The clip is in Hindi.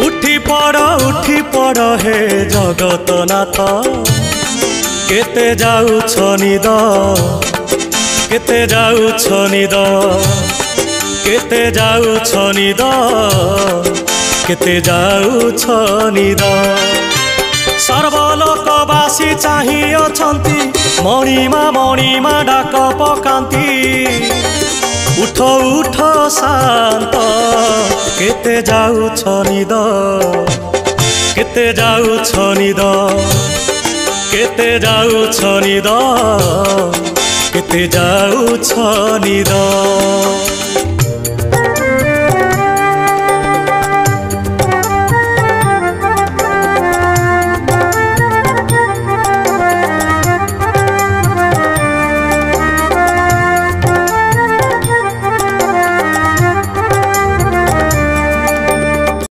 उठी पड़ हे जगतनाथ केते जाउछ निद केते जाउछ निद केते जाउछ निद केते जाउछ निद सर्वलोकवासी चाहि अछंती मणिमा डाक पकांती उठ उठ शांत केते जाउछ निद केते जाउछ निद केते जाउछ निद केते जाउछ निद।